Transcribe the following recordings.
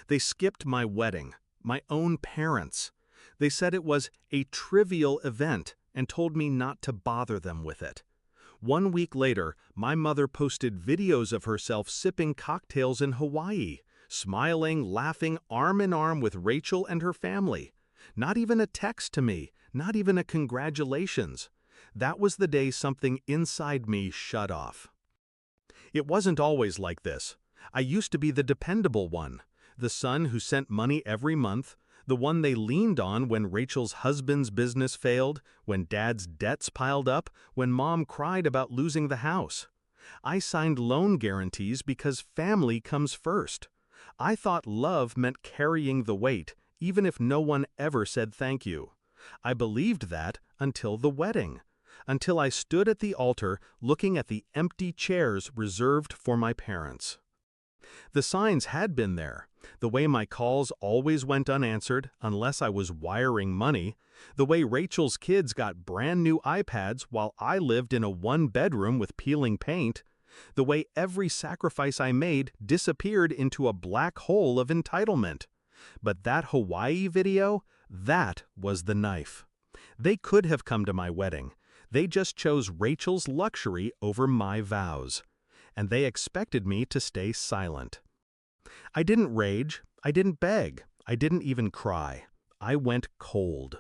They skipped my wedding, my own parents. They said it was a trivial event and told me not to bother them with it. 1 week later, my mother posted videos of herself sipping cocktails in Hawaii, smiling, laughing, arm in arm with Rachel and her family. Not even a text to me, not even a congratulations. That was the day something inside me shut off. It wasn't always like this. I used to be the dependable one, the son who sent money every month, the one they leaned on when Rachel's husband's business failed, when dad's debts piled up, when mom cried about losing the house. I signed loan guarantees because family comes first. I thought love meant carrying the weight, even if no one ever said thank you. I believed that until the wedding, until I stood at the altar looking at the empty chairs reserved for my parents. The signs had been there. The way my calls always went unanswered unless I was wiring money, the way Rachel's kids got brand new iPads while I lived in a one-bedroom with peeling paint, the way every sacrifice I made disappeared into a black hole of entitlement. But that Hawaii video, that was the knife. They could have come to my wedding. They just chose Rachel's luxury over my vows. And they expected me to stay silent. I didn't rage, I didn't beg, I didn't even cry. I went cold.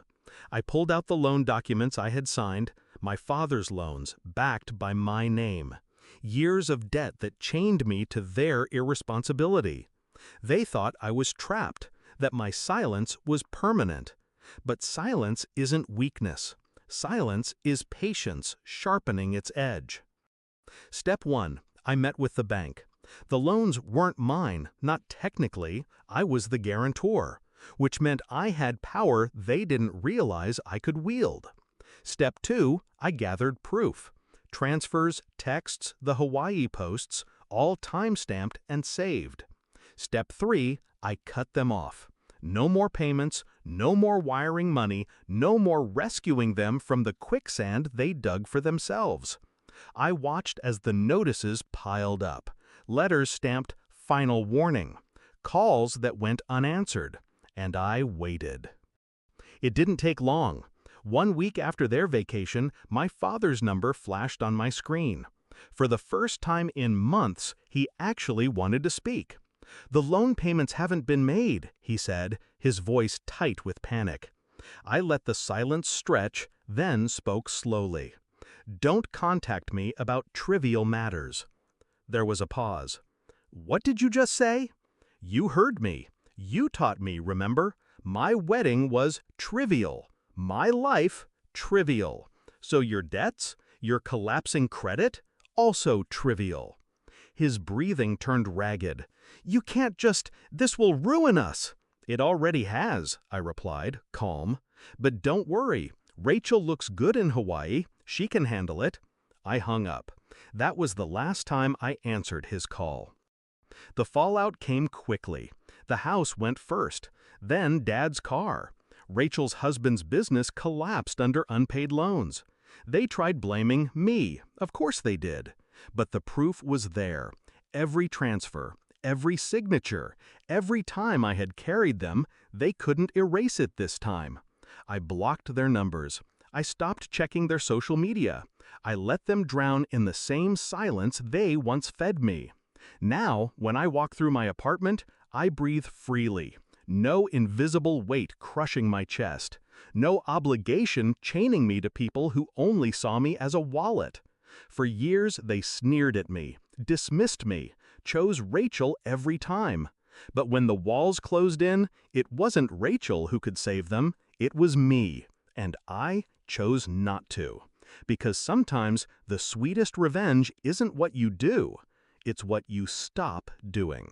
I pulled out the loan documents I had signed, my father's loans, backed by my name. Years of debt that chained me to their irresponsibility. They thought I was trapped, that my silence was permanent. But silence isn't weakness. Silence is patience sharpening its edge. Step 1. I met with the bank. The loans weren't mine, not technically. I was the guarantor, which meant I had power they didn't realize I could wield. Step 2. I gathered proof. Transfers, texts, the Hawaii posts, all time-stamped and saved. Step 3. I cut them off. No more payments, no more wiring money, no more rescuing them from the quicksand they dug for themselves. I watched as the notices piled up, letters stamped "Final Warning," calls that went unanswered, and I waited. It didn't take long. 1 week after their vacation, my father's number flashed on my screen. For the first time in months, he actually wanted to speak. "The loan payments haven't been made," he said, his voice tight with panic. I let the silence stretch, then spoke slowly. "Don't contact me about trivial matters." There was a pause. "What did you just say?" "You heard me. You taught me, remember? My wedding was trivial. My life, trivial. So your debts, your collapsing credit, also trivial." His breathing turned ragged. "You can't just, this will ruin us." "It already has," I replied, calm. "But don't worry. Rachel looks good in Hawaii. She can handle it." I hung up. That was the last time I answered his call. The fallout came quickly. The house went first, then Dad's car. Rachel's husband's business collapsed under unpaid loans. They tried blaming me. Of course they did. But the proof was there. Every transfer, every signature, every time I had carried them, they couldn't erase it this time. I blocked their numbers. I stopped checking their social media. I let them drown in the same silence they once fed me. Now, when I walk through my apartment, I breathe freely. No invisible weight crushing my chest. No obligation chaining me to people who only saw me as a wallet. For years, they sneered at me, dismissed me, chose Rachel every time. But when the walls closed in, it wasn't Rachel who could save them. It was me. And I chose not to. Because sometimes the sweetest revenge isn't what you do, it's what you stop doing.